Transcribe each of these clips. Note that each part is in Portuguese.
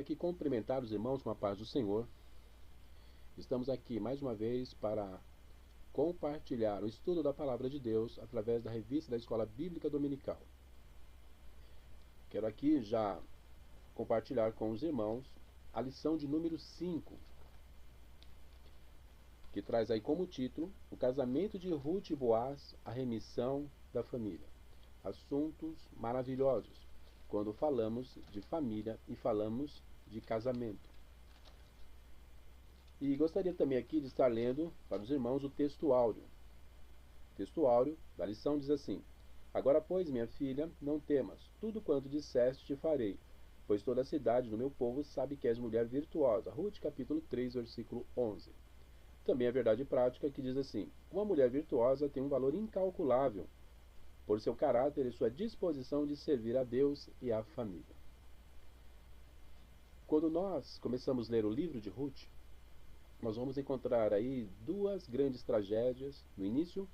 aqui cumprimentar os irmãos com a paz do Senhor. Estamos aqui mais uma vez para compartilhar o estudo da Palavra de Deus através da revista da Escola Bíblica Dominical. Quero aqui já compartilhar com os irmãos a lição de número 5, que traz aí como título o casamento de Ruth e Boaz, a remissão da família. Assuntos maravilhosos quando falamos de família e falamos de casamento. E gostaria também aqui de estar lendo para os irmãos o texto áudio. O texto áudio da lição diz assim: Agora, pois, minha filha, não temas, tudo quanto disseste te farei, pois toda a cidade do meu povo sabe que és mulher virtuosa. Ruth, capítulo 3, versículo 11. Também a verdade prática que diz assim: Uma mulher virtuosa tem um valor incalculável, por seu caráter e sua disposição de servir a Deus e à família. Quando nós começamos a ler o livro de Ruth, nós vamos encontrar aí duas grandes tragédias no início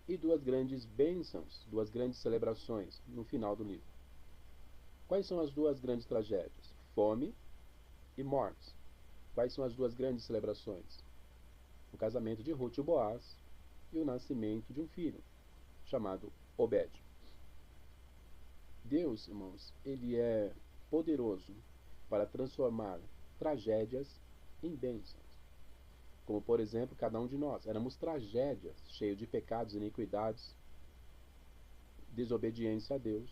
e duas grandes bênçãos, duas grandes celebrações no final do livro. Quais são as duas grandes tragédias? Fome e mortes. Quais são as duas grandes celebrações? O casamento de Ruth e Boaz e o nascimento de um filho, chamado Obed. Deus, irmãos, ele é poderoso para transformar tragédias em bênçãos. Como, por exemplo, cada um de nós éramos tragédias, cheios de pecados e iniquidades, desobediência a Deus,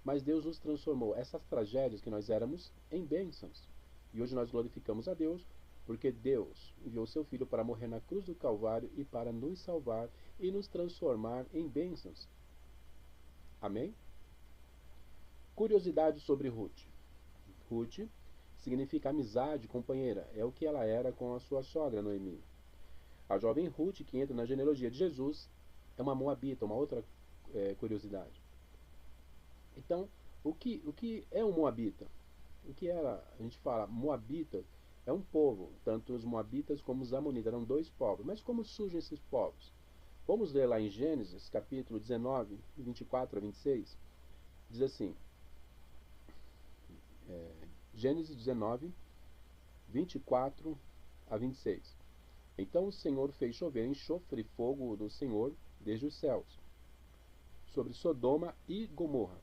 mas Deus nos transformou essas tragédias que nós éramos em bênçãos. E hoje nós glorificamos a Deus porque Deus enviou seu Filho para morrer na cruz do Calvário e para nos salvar e nos transformar em bênçãos. Amém? Curiosidade sobre Ruth. Ruth significa amizade, companheira. É o que ela era com a sua sogra, Noemi. A jovem Ruth, que entra na genealogia de Jesus, é uma moabita, uma outra curiosidade. Então, o que é um moabita? O que era, a gente fala, moabita é um povo, tanto os moabitas como os amonitas, eram dois povos. Mas como surgem esses povos? Vamos ler lá em Gênesis, capítulo 19, 24 a 26, diz assim, Gênesis 19, 24 a 26. Então o Senhor fez chover enxofre e fogo do Senhor desde os céus, sobre Sodoma e Gomorra,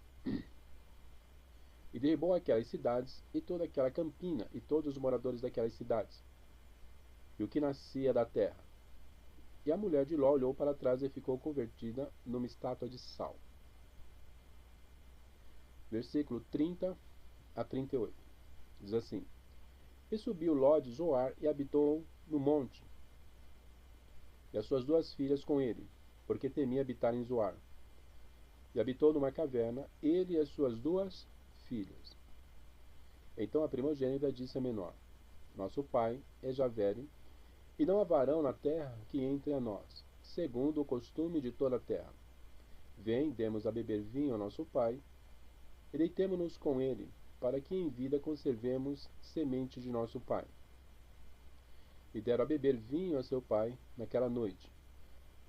e derribou aquelas cidades e toda aquela campina e todos os moradores daquelas cidades, e o que nascia da terra. E a mulher de Ló olhou para trás e ficou convertida numa estátua de sal. Versículo 30 a 38. Diz assim: E subiu Ló de Zoar e habitou no monte, e as suas duas filhas com ele, porque temia habitar em Zoar. E habitou numa caverna, ele e as suas duas filhas. Então a primogênita disse à menor: Nosso pai é já velho, e não há varão na terra que entre a nós, segundo o costume de toda a terra. Vem, demos a beber vinho ao nosso pai, e deitemo-nos com ele, para que em vida conservemos semente de nosso pai. E deram a beber vinho a seu pai naquela noite.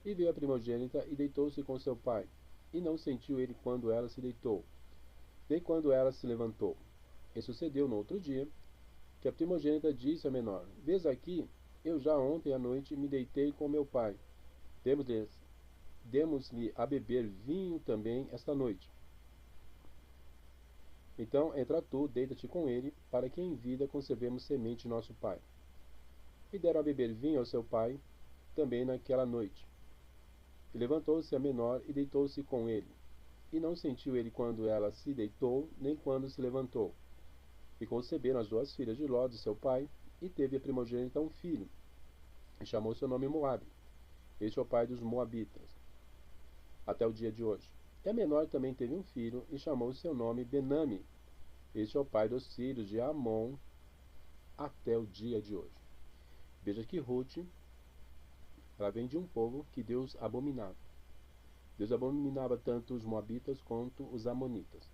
E veio a primogênita e deitou-se com seu pai, e não sentiu ele quando ela se deitou, nem quando ela se levantou. E sucedeu no outro dia, que a primogênita disse à menor: Vês aqui, eu já ontem à noite me deitei com meu pai. Demos-lhe a beber vinho também esta noite. Então entra tu, deita-te com ele, para que em vida conservemos semente de nosso pai. E deram a beber vinho ao seu pai, também naquela noite. E levantou-se a menor e deitou-se com ele. E não sentiu ele quando ela se deitou, nem quando se levantou. E conceberam as duas filhas de Ló, de seu pai, e teve a primogênita um filho, e chamou seu nome Moabe. Este é o pai dos Moabitas, até o dia de hoje. E a menor também teve um filho, e chamou seu nome Benami. Este é o pai dos filhos de Amon, até o dia de hoje. Veja que Ruth, ela vem de um povo que Deus abominava. Deus abominava tanto os Moabitas quanto os Amonitas.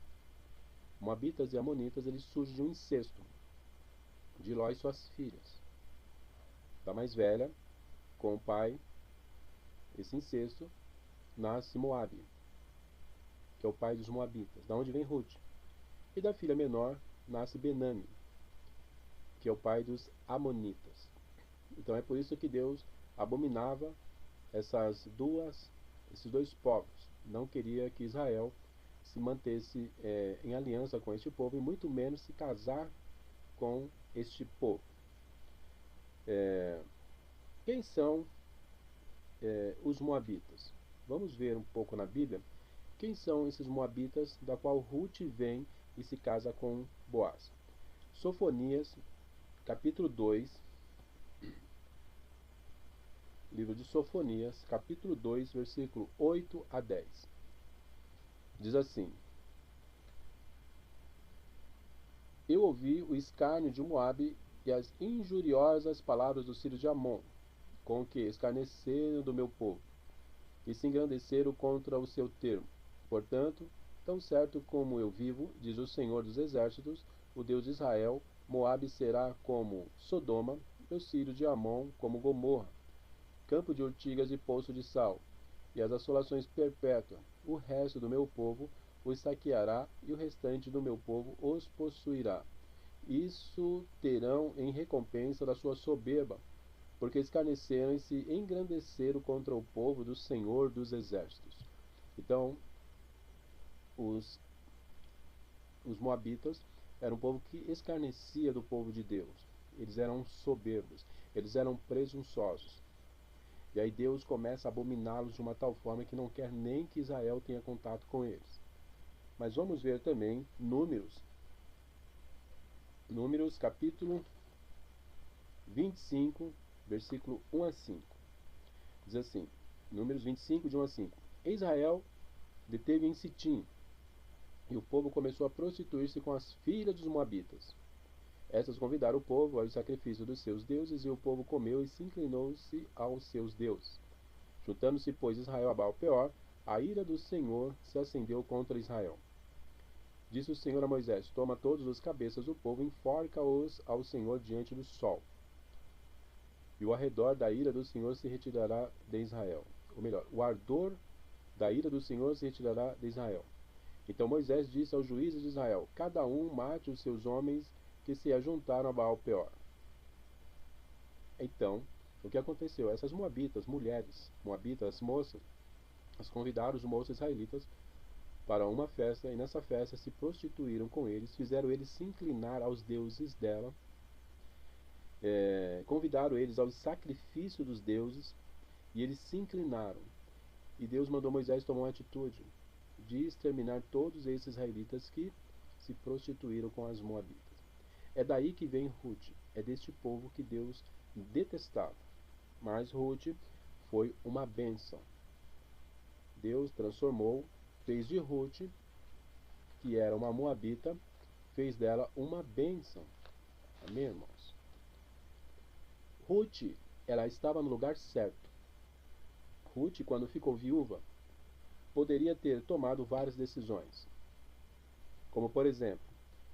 Moabitas e Amonitas, eles surgem de um incesto de Ló e suas filhas. Da mais velha, com o pai, esse incesto, nasce Moabe, que é o pai dos Moabitas, da onde vem Ruth. E da filha menor, nasce Benami, que é o pai dos Amonitas. Então é por isso que Deus abominava esses dois povos. Não queria que Israel se mantesse em aliança com este povo, e muito menos se casar com este povo. Quem são os Moabitas? Vamos ver um pouco na Bíblia quem são esses Moabitas, da qual Ruth vem e se casa com Boaz. Sofonias, capítulo 2, livro de Sofonias, capítulo 2, versículo 8 a 10. Diz assim: Eu ouvi o escárnio de Moabe e as injuriosas palavras dos filhos de Amon, com que escarneceram do meu povo, e se engrandeceram contra o seu termo. Portanto, tão certo como eu vivo, diz o Senhor dos Exércitos, o Deus de Israel, Moabe será como Sodoma, e os filhos de Amon como Gomorra, campo de urtigas e poço de sal, e as assolações perpétuas. O resto do meu povo os saqueará, e o restante do meu povo os possuirá. Isso terão em recompensa da sua soberba, porque escarneceram e se engrandeceram contra o povo do Senhor dos Exércitos. Então, os Moabitas eram um povo que escarnecia do povo de Deus. Eles eram soberbos, eles eram presunçosos. E aí Deus começa a abominá-los de uma tal forma que não quer nem que Israel tenha contato com eles. Mas vamos ver também Números capítulo 25, versículo 1 a 5. Diz assim, Números 25, de 1 a 5. Israel deteve em Sitim, e o povo começou a prostituir-se com as filhas dos Moabitas. Estas convidaram o povo ao sacrifício dos seus deuses, e o povo comeu e se inclinou-se aos seus deuses. Juntando-se, pois, Israel a Baal-Peor, a ira do Senhor se acendeu contra Israel. Disse o Senhor a Moisés: Toma todos os cabeças do povo, enforca-os ao Senhor diante do sol. E o arredor da ira do Senhor se retirará de Israel. Ou melhor, o ardor da ira do Senhor se retirará de Israel. Então Moisés disse aos juízes de Israel: Cada um mate os seus homens que se ajuntaram a Baal-Peor. Então, o que aconteceu? Essas moabitas, mulheres, moabitas, moças, as convidaram os moços israelitas para uma festa, e nessa festa se prostituíram com eles, fizeram eles se inclinar aos deuses dela, convidaram eles ao sacrifício dos deuses, e eles se inclinaram. E Deus mandou Moisés tomar uma atitude de exterminar todos esses israelitas que se prostituíram com as moabitas. É daí que vem Ruth, é deste povo que Deus detestava. Mas Ruth foi uma bênção. Deus transformou, fez de Ruth, que era uma moabita, fez dela uma bênção. Amém, irmãos? Ruth, ela estava no lugar certo. Ruth, quando ficou viúva, poderia ter tomado várias decisões. Como, por exemplo,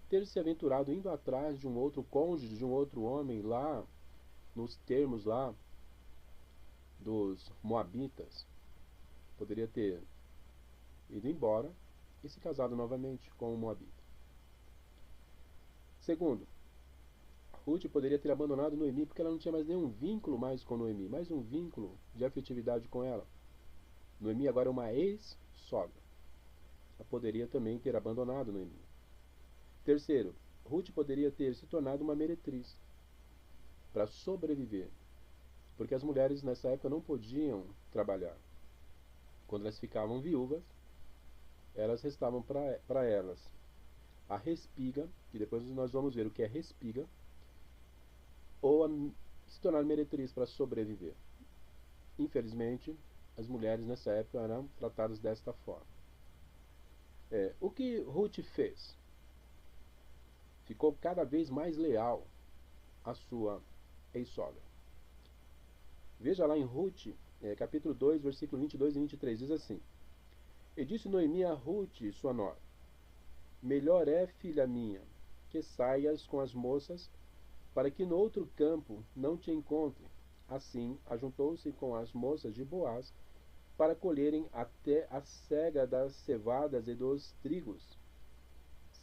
ter se aventurado indo atrás de um outro cônjuge, de um outro homem lá, nos termos lá dos moabitas. Poderia ter ido embora e se casado novamente com um moabita. Segundo, Ruth poderia ter abandonado Noemi porque ela não tinha mais nenhum vínculo mais com Noemi, mais um vínculo de afetividade com ela. Noemi agora é uma ex-sogra. Ela poderia também ter abandonado Noemi. Terceiro, Ruth poderia ter se tornado uma meretriz para sobreviver, porque as mulheres nessa época não podiam trabalhar. Quando elas ficavam viúvas, elas restavam para elas a respiga, que depois nós vamos ver o que é respiga, ou se tornar meretriz para sobreviver. Infelizmente, as mulheres nessa época eram tratadas desta forma. O que Ruth fez? Ficou cada vez mais leal à sua ex-sogra. Veja lá em Ruth, capítulo 2, versículo 22 e 23, diz assim: E disse Noemi a Ruth, sua nora: Melhor é, filha minha, que saias com as moças, para que no outro campo não te encontre. Assim, ajuntou-se com as moças de Boaz, para colherem até a cega das cevadas e dos trigos.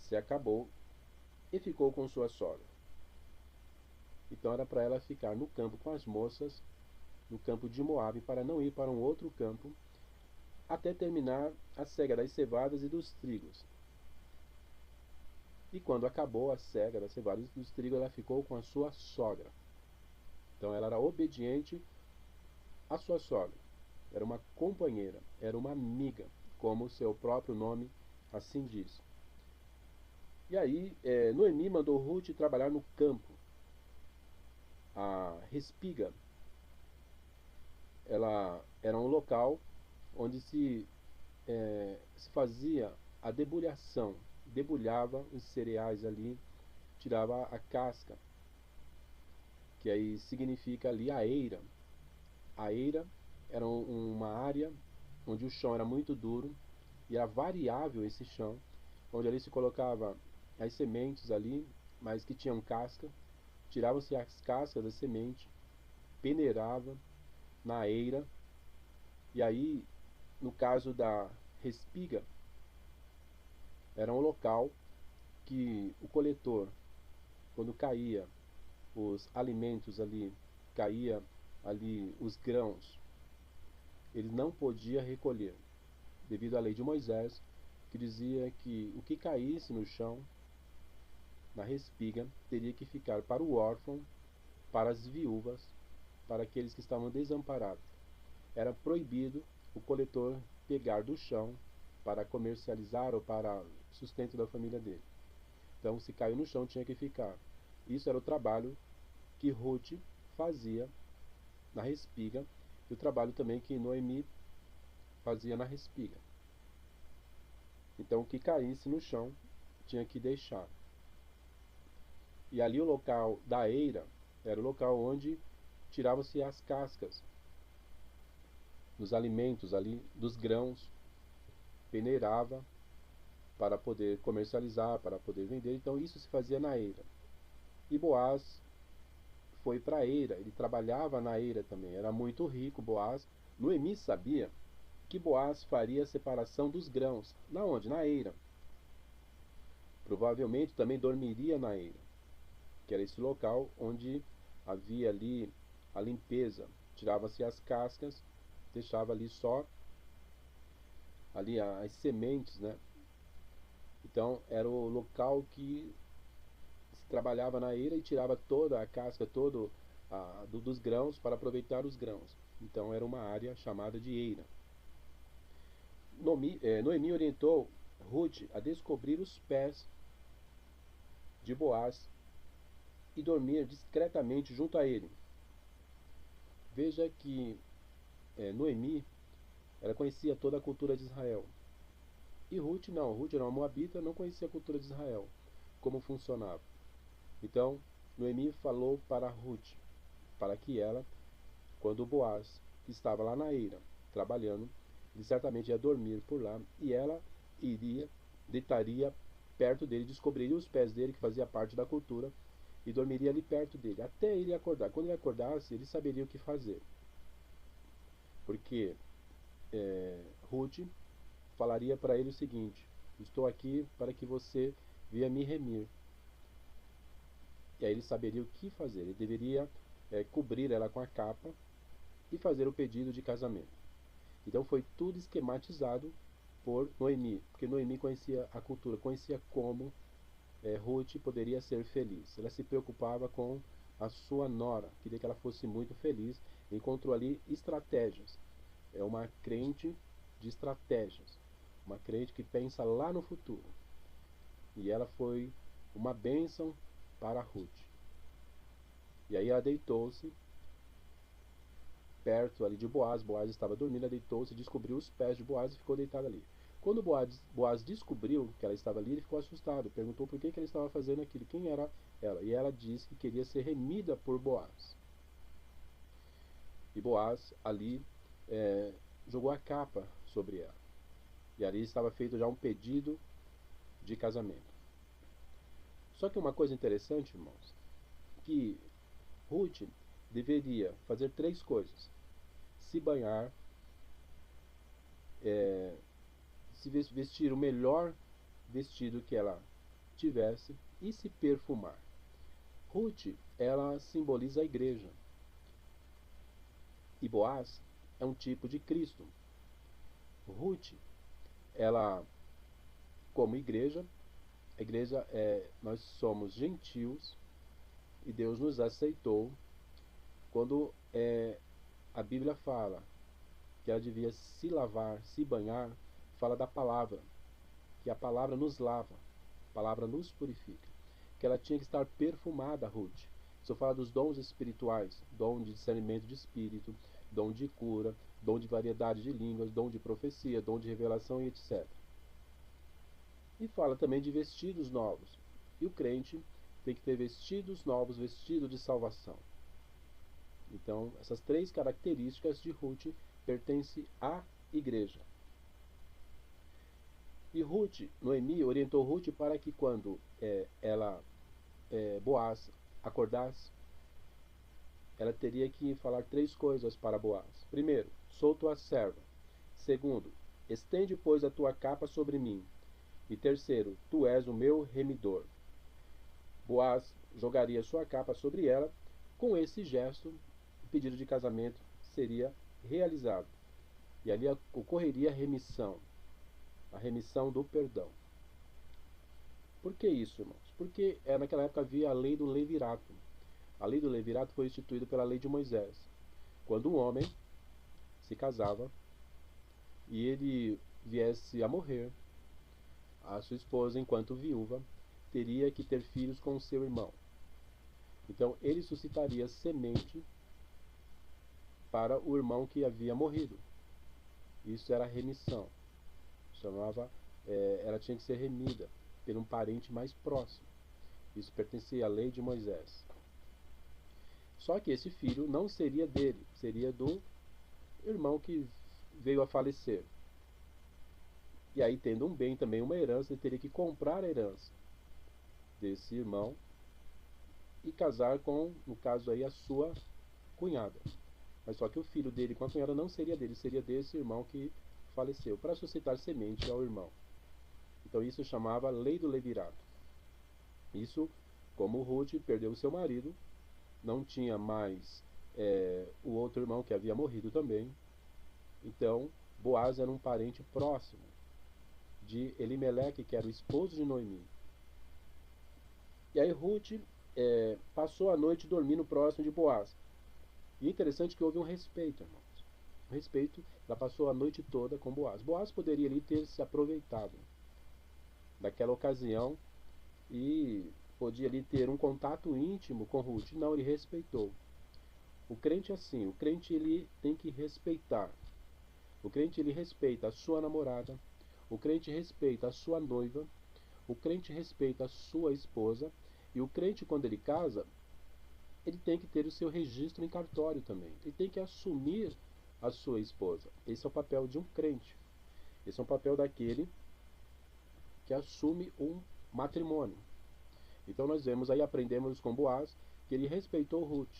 Se acabou e ficou com sua sogra. Então era para ela ficar no campo com as moças, no campo de Moabe, para não ir para um outro campo, até terminar a cega das cevadas e dos trigos. E quando acabou a cega das cevadas e dos trigos, ela ficou com a sua sogra. Então ela era obediente à sua sogra. Era uma companheira, era uma amiga, como o seu próprio nome assim diz. E aí, Noemi mandou Ruth trabalhar no campo. A respiga, ela era um local onde se fazia a debulhação, debulhava os cereais ali, tirava a casca, que aí significa ali a eira. A eira era uma área onde o chão era muito duro e era variável esse chão, onde ali se colocava as sementes ali, mas que tinham casca, tirava-se as cascas da semente, peneirava na eira, e aí, no caso da respiga, era um local que o coletor, quando caía os alimentos ali, caía ali os grãos, ele não podia recolher, devido à lei de Moisés, que dizia que o que caísse no chão, na respiga, teria que ficar para o órfão, para as viúvas, para aqueles que estavam desamparados. Era proibido o coletor pegar do chão para comercializar ou para sustento da família dele. Então, se caiu no chão, tinha que ficar. Isso era o trabalho que Ruth fazia na respiga e o trabalho também que Noemi fazia na respiga. Então, o que caísse no chão tinha que deixar. E ali o local da eira era o local onde tiravam-se as cascas dos alimentos ali, dos grãos, peneirava para poder comercializar, para poder vender. Então isso se fazia na eira. E Boaz foi para a eira, ele trabalhava na eira também, era muito rico Boaz. Noemi sabia que Boaz faria a separação dos grãos. Na onde? Na eira. Provavelmente também dormiria na eira, que era esse local onde havia ali a limpeza. Tirava-se as cascas, deixava ali só ali as sementes, né? Então era o local que se trabalhava na eira e tirava toda a casca, todo dos grãos para aproveitar os grãos. Então era uma área chamada de eira. Noemi orientou Ruth a descobrir os pés de Boaz e dormir discretamente junto a ele. Veja que Noemi, ela conhecia toda a cultura de Israel. E Ruth não, Ruth era uma moabita, não conhecia a cultura de Israel, como funcionava. Então, Noemi falou para Ruth, para que ela, quando Boaz, que estava lá na eira, trabalhando, ele certamente ia dormir por lá, e ela deitaria perto dele, descobriria os pés dele, que fazia parte da cultura, e dormiria ali perto dele, até ele acordar. Quando ele acordasse, ele saberia o que fazer. Porque Ruth falaria para ele o seguinte: estou aqui para que você venha me remir. E aí ele saberia o que fazer. Ele deveria cobrir ela com a capa e fazer o pedido de casamento. Então foi tudo esquematizado por Noemi, porque Noemi conhecia a cultura, conhecia como Ruth poderia ser feliz. Ela se preocupava com a sua nora, queria que ela fosse muito feliz, encontrou ali estratégias. É uma crente de estratégias, uma crente que pensa lá no futuro. E ela foi uma bênção para Ruth. E aí ela deitou-se perto ali de Boaz. Boaz estava dormindo, ela deitou-se, descobriu os pés de Boaz e ficou deitada ali. Quando Boaz descobriu que ela estava ali, ele ficou assustado, perguntou por que ela estava fazendo aquilo, quem era ela. E ela disse que queria ser remida por Boaz. E Boaz ali jogou a capa sobre ela. E ali estava feito já um pedido de casamento. Só que uma coisa interessante, irmãos, que Ruth deveria fazer 3 coisas: se banhar, se vestir o melhor vestido que ela tivesse, e se perfumar. Ruth, ela simboliza a igreja. E Boaz é um tipo de Cristo. Ruth, ela, como igreja, nós somos gentios e Deus nos aceitou quando a Bíblia fala que ela devia se lavar, se banhar, fala da palavra, que a palavra nos lava, a palavra nos purifica, que ela tinha que estar perfumada, Ruth. Isso fala dos dons espirituais, dom de discernimento de espírito, dom de cura, dom de variedade de línguas, dom de profecia, dom de revelação e etc. E fala também de vestidos novos. E o crente tem que ter vestidos novos, vestido de salvação. Então, essas três características de Ruth pertencem à igreja. E Ruth, Noemi orientou Ruth para que quando Boaz acordasse, ela teria que falar três coisas para Boaz. Primeiro, sou tua serva. Segundo, estende, pois, a tua capa sobre mim. E terceiro, tu és o meu remidor. Boaz jogaria sua capa sobre ela. Com esse gesto, o pedido de casamento seria realizado. E ali ocorreria a remissão do perdão. Por que isso, irmãos? Porque naquela época havia a lei do levirato. A lei do levirato foi instituída pela lei de Moisés. Quando um homem se casava e ele viesse a morrer, a sua esposa, enquanto viúva, teria que ter filhos com o seu irmão. Então ele suscitaria semente para o irmão que havia morrido. Isso era remissão. Ela tinha que ser remida por um parente mais próximo. Isso pertencia à lei de Moisés. Só que esse filho não seria dele, seria do irmão que veio a falecer. E aí, tendo um bem também, uma herança, ele teria que comprar a herança desse irmão e casar com, no caso aí, a sua cunhada. Mas só que o filho dele com a cunhada não seria dele, seria desse irmão que faleceu, para suscitar semente ao irmão. Então isso chamava lei do levirato. Isso, como Ruth perdeu o seu marido, não tinha mais o outro irmão que havia morrido também. Então Boaz era um parente próximo de Elimeleque, que era o esposo de Noemi. E aí Ruth passou a noite dormindo próximo de Boaz. E é interessante que houve um respeito, irmãos. Um respeito, ela passou a noite toda com Boaz. Boaz poderia ali ter se aproveitado daquela ocasião e podia ali ter um contato íntimo com Ruth. Não, ele respeitou. O crente é assim, o crente ele tem que respeitar. O crente ele respeita a sua namorada, o crente respeita a sua noiva, o crente respeita a sua esposa, e o crente, quando ele casa, ele tem que ter o seu registro em cartório também. Ele tem que assumir a sua esposa. Esse é o papel de um crente. Esse é o papel daquele que assume um matrimônio. Então nós vemos aí, aprendemos com Boaz, que ele respeitou Ruth.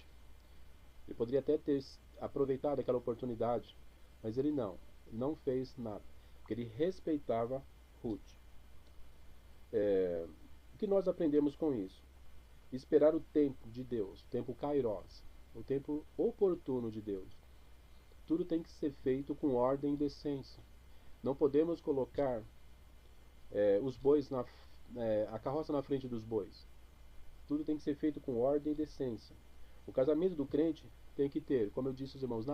Ele poderia até ter aproveitado aquela oportunidade, mas ele não fez nada, porque ele respeitava Ruth. O que nós aprendemos com isso? Esperar o tempo de Deus, o tempo kairos, o tempo oportuno de Deus. Tudo tem que ser feito com ordem e decência. Não podemos colocar os bois a carroça na frente dos bois. Tudo tem que ser feito com ordem e decência. O casamento do crente tem que ter, como eu disse aos irmãos,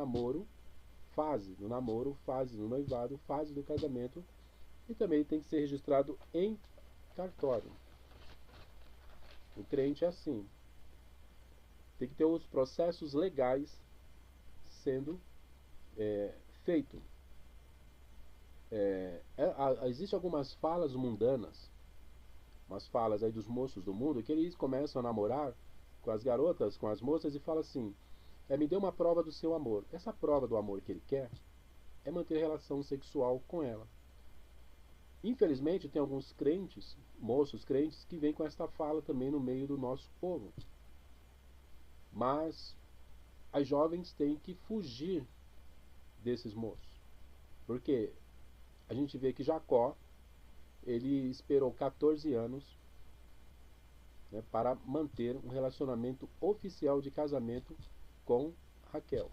fase no namoro, fase no noivado, fase do casamento, e também tem que ser registrado em cartório. O crente é assim. Tem que ter os processos legais sendo feito. Existem algumas falas mundanas, umas falas aí dos moços do mundo, que eles começam a namorar com as garotas, com as moças, e falam assim: me dê uma prova do seu amor. Essa prova do amor que ele quer é manter relação sexual com ela. Infelizmente, tem alguns crentes, moços crentes, que vêm com esta fala também no meio do nosso povo. Mas as jovens têm que fugir desses moços. Porque a gente vê que Jacó, ele esperou 14 anos né, para manter um relacionamento oficial de casamento com Raquel.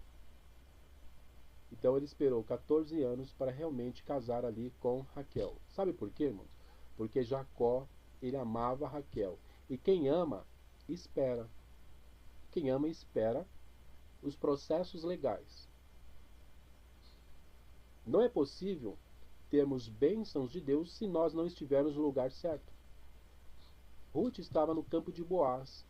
Então ele esperou 14 anos para realmente casar ali com Raquel. Sabe por quê, irmãos? Porque Jacó, ele amava Raquel. E quem ama, espera. Quem ama, espera os processos legais. Não é possível termos bênçãos de Deus se nós não estivermos no lugar certo. Ruth estava no campo de Boaz.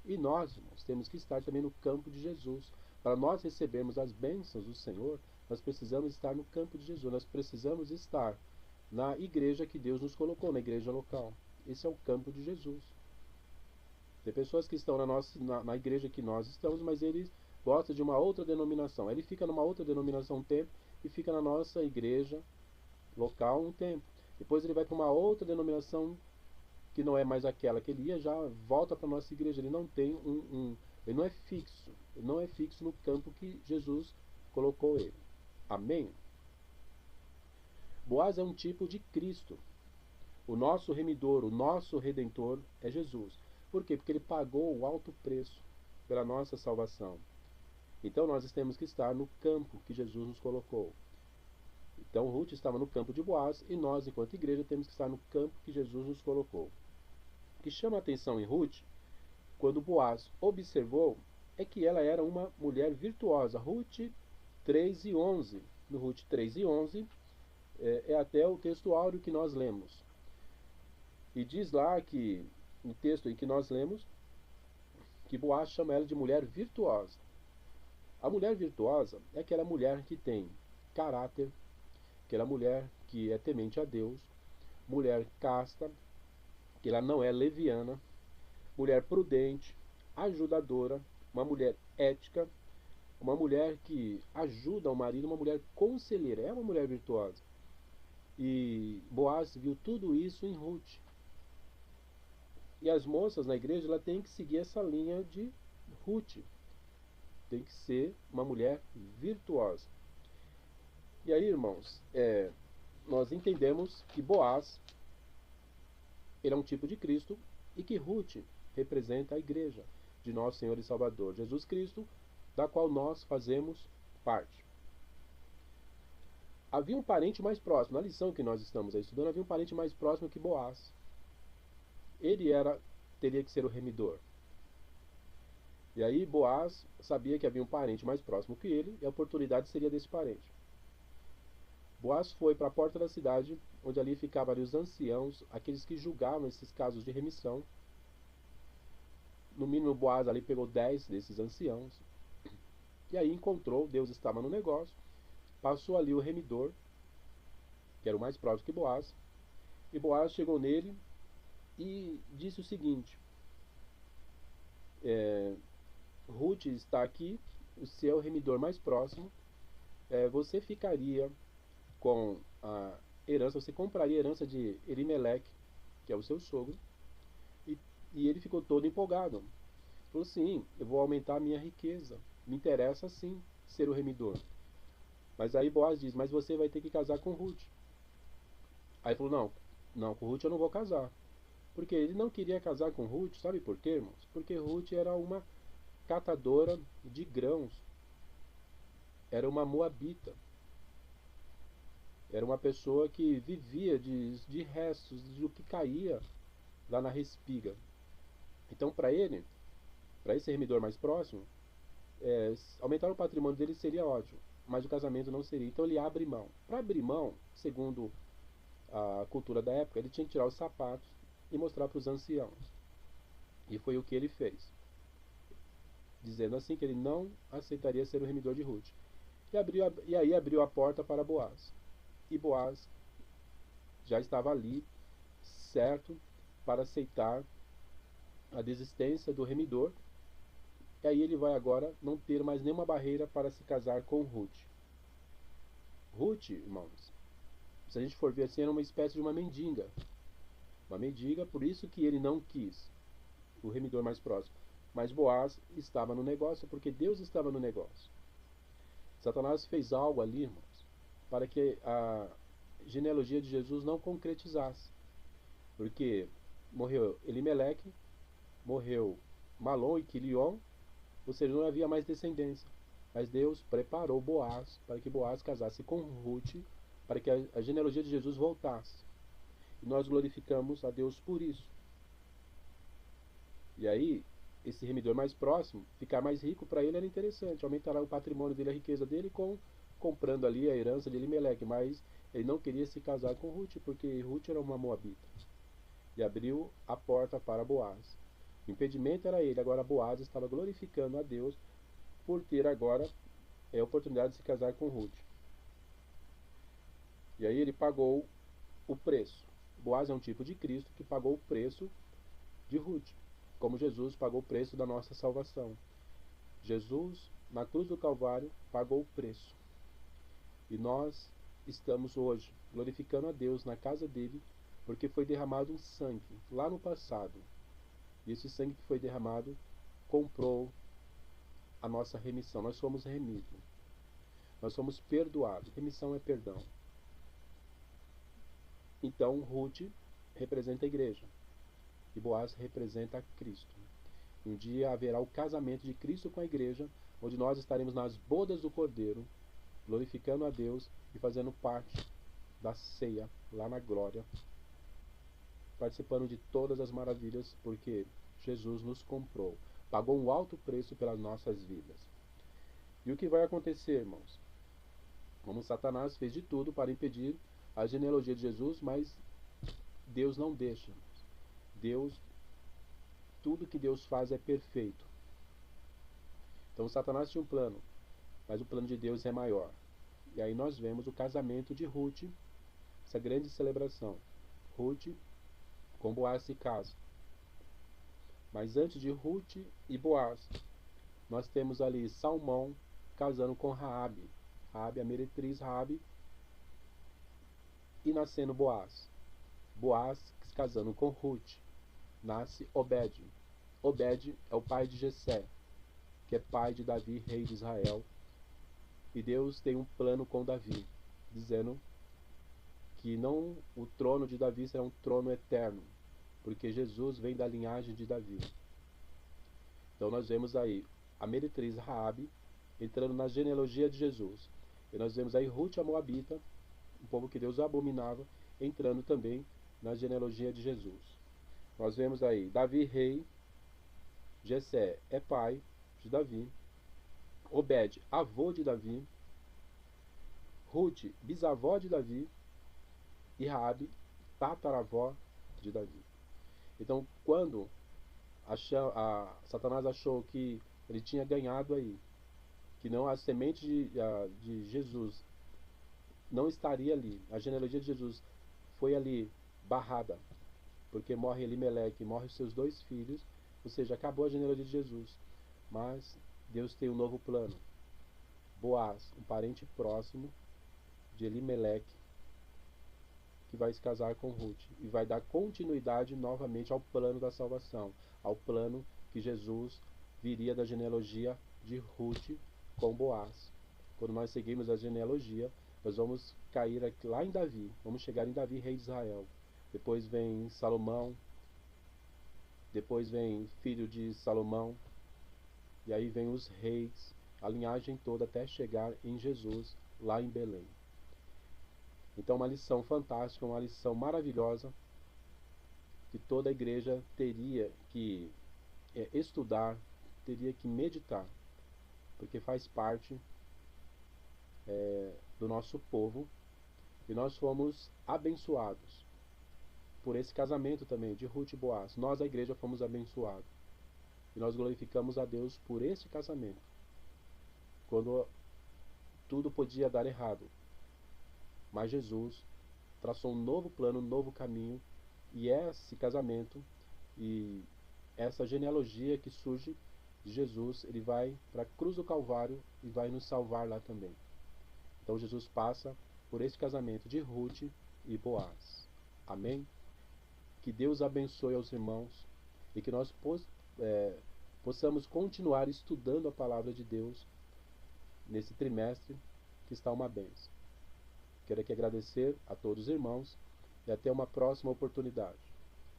E nós, irmãos, temos que estar também no campo de Jesus. Para nós recebermos as bênçãos do Senhor, nós precisamos estar no campo de Jesus. Nós precisamos estar na igreja que Deus nos colocou, na igreja local. Esse é o campo de Jesus. Tem pessoas que estão na igreja que nós estamos, mas eles gostam de uma outra denominação. Ele fica numa outra denominação um tempo e fica na nossa igreja local um tempo. Depois ele vai para uma outra denominação que não é mais aquela que ele ia, já volta para a nossa igreja. Ele não tem ele não é fixo. Ele não é fixo no campo que Jesus colocou ele. Amém? Boaz é um tipo de Cristo. O nosso remidor, o nosso redentor é Jesus. Por quê? Porque ele pagou o alto preço pela nossa salvação. Então nós temos que estar no campo que Jesus nos colocou. Então Ruth estava no campo de Boaz e nós, enquanto igreja, temos que estar no campo que Jesus nos colocou. O que chama a atenção em Ruth, quando Boaz observou, é que ela era uma mulher virtuosa. Ruth 3:11. No Ruth 3:11 é até o texto áureo que nós lemos. E diz lá que, no texto em que nós lemos, que Boaz chama ela de mulher virtuosa. A mulher virtuosa é aquela mulher que tem caráter, aquela mulher que é temente a Deus, mulher casta, que ela não é leviana, mulher prudente, ajudadora, uma mulher ética, uma mulher que ajuda o marido, uma mulher conselheira, é uma mulher virtuosa. E Boaz viu tudo isso em Ruth. E as moças na igreja, ela tem que seguir essa linha de Ruth. Tem que ser uma mulher virtuosa. E aí, irmãos, nós entendemos que Boaz, ele é um tipo de Cristo e que Ruth representa a igreja de nosso Senhor e Salvador, Jesus Cristo, da qual nós fazemos parte. Havia um parente mais próximo, na lição que nós estamos estudando, havia um parente mais próximo que Boaz. Ele teria que ser o remidor. E aí Boaz sabia que havia um parente mais próximo que ele, e a oportunidade seria desse parente. Boaz foi para a porta da cidade, onde ali ficavam ali os anciãos, aqueles que julgavam esses casos de remissão. No mínimo Boaz ali pegou 10 desses anciãos. E aí encontrou, Deus estava no negócio, passou ali o remidor, que era o mais próximo que Boaz, e Boaz chegou nele e disse o seguinte: Ruth está aqui, o seu remidor mais próximo, você ficaria com a herança, você compraria a herança de Elimeleque, que é o seu sogro, e ele ficou todo empolgado. Falou: sim, eu vou aumentar a minha riqueza, me interessa sim ser o remidor. Mas aí Boaz diz: mas você vai ter que casar com Ruth. Aí ele falou: não, com Ruth eu não vou casar. Porque ele não queria casar com Ruth, sabe por quê, irmãos? Porque Ruth era uma catadora de grãos, era uma moabita, era uma pessoa que vivia de restos do que caía lá na respiga. Então para esse remidor mais próximo, aumentar o patrimônio dele seria ótimo, mas o casamento não seria. Então ele abre mão. Para abrir mão, segundo a cultura da época, ele tinha que tirar os sapatos e mostrar para os anciãos. E foi o que ele fez, dizendo assim que ele não aceitaria ser o remidor de Ruth. E aí abriu a porta para Boaz. E Boaz já estava ali, certo, para aceitar a desistência do remidor. E aí ele vai agora não ter mais nenhuma barreira para se casar com Ruth. Ruth, irmãos, se a gente for ver assim, era uma espécie de uma mendiga. Uma mendiga, por isso que ele não quis o remidor mais próximo. Mas Boaz estava no negócio, porque Deus estava no negócio. Satanás fez algo ali, irmãos, para que a genealogia de Jesus não concretizasse. Porque morreu Elimeleque, morreu Malom e Quilion, ou seja, não havia mais descendência. Mas Deus preparou Boaz para que Boaz casasse com Ruth, para que a genealogia de Jesus voltasse. E nós glorificamos a Deus por isso. E aí, esse remidor mais próximo, ficar mais rico para ele era interessante, aumentará o patrimônio dele, a riqueza dele, comprando ali a herança de Elimeleque, mas ele não queria se casar com Ruth, porque Ruth era uma moabita. E abriu a porta para Boaz. O impedimento era ele, agora Boaz estava glorificando a Deus por ter agora a oportunidade de se casar com Ruth. E aí ele pagou o preço. Boaz é um tipo de Cristo que pagou o preço de Ruth, como Jesus pagou o preço da nossa salvação. Jesus, na cruz do Calvário, pagou o preço. E nós estamos hoje glorificando a Deus na casa dele, porque foi derramado um sangue lá no passado. E esse sangue que foi derramado comprou a nossa remissão. Nós somos remidos. Nós somos perdoados. Remissão é perdão. Então, Ruth representa a igreja. E Boaz representa Cristo. Um dia haverá o casamento de Cristo com a igreja, onde nós estaremos nas bodas do Cordeiro, glorificando a Deus e fazendo parte da ceia lá na glória, participando de todas as maravilhas, porque Jesus nos comprou, pagou um alto preço pelas nossas vidas. E o que vai acontecer, irmãos? Como Satanás fez de tudo para impedir a genealogia de Jesus, mas Deus não deixa. Tudo que Deus faz é perfeito. Então Satanás tinha um plano, mas o plano de Deus é maior. E aí nós vemos o casamento de Ruth, essa grande celebração. Ruth com Boaz se casa. Mas antes de Ruth e Boaz, nós temos ali Salmão casando com Raabe. Raabe, a meretriz Raabe, e nascendo Boaz. Boaz se casando com Ruth. Nasce Obed. Obed é o pai de Jessé, que é pai de Davi, rei de Israel. E Deus tem um plano com Davi, dizendo que não o trono de Davi será um trono eterno, porque Jesus vem da linhagem de Davi. Então nós vemos aí a meretriz Raabe entrando na genealogia de Jesus. E nós vemos aí Ruth a Moabita, um povo que Deus abominava, entrando também na genealogia de Jesus. Nós vemos aí Davi rei, Jessé é pai de Davi, Obed avô de Davi, Ruth bisavó de Davi e Raabe tataravó de Davi. Então, quando Satanás achou que ele tinha ganhado aí, que não a semente de Jesus não estaria ali, a genealogia de Jesus foi ali barrada, porque morre Elimeleque, morre os seus 2 filhos, ou seja, acabou a genealogia de Jesus. Mas Deus tem um novo plano. Boaz, um parente próximo de Elimeleque, que vai se casar com Ruth e vai dar continuidade novamente ao plano da salvação, ao plano que Jesus viria da genealogia de Ruth com Boaz. Quando nós seguimos a genealogia, nós vamos cair aqui, lá em Davi, vamos chegar em Davi, rei de Israel. Depois vem Salomão, depois vem filho de Salomão, e aí vem os reis, a linhagem toda até chegar em Jesus, lá em Belém. Então uma lição fantástica, uma lição maravilhosa, que toda a igreja teria que estudar, teria que meditar, porque faz parte do nosso povo, e nós fomos abençoados por esse casamento também de Ruth e Boaz. Nós, a igreja, fomos abençoados, e nós glorificamos a Deus por esse casamento, quando tudo podia dar errado. Mas Jesus traçou um novo plano, um novo caminho, e esse casamento e essa genealogia que surge de Jesus, ele vai para a cruz do Calvário e vai nos salvar lá também. Então Jesus passa por esse casamento de Ruth e Boaz. Amém? Que Deus abençoe aos irmãos e que nós possamos continuar estudando a palavra de Deus nesse trimestre que está uma bênção. Quero aqui agradecer a todos os irmãos e até uma próxima oportunidade.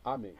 Amém.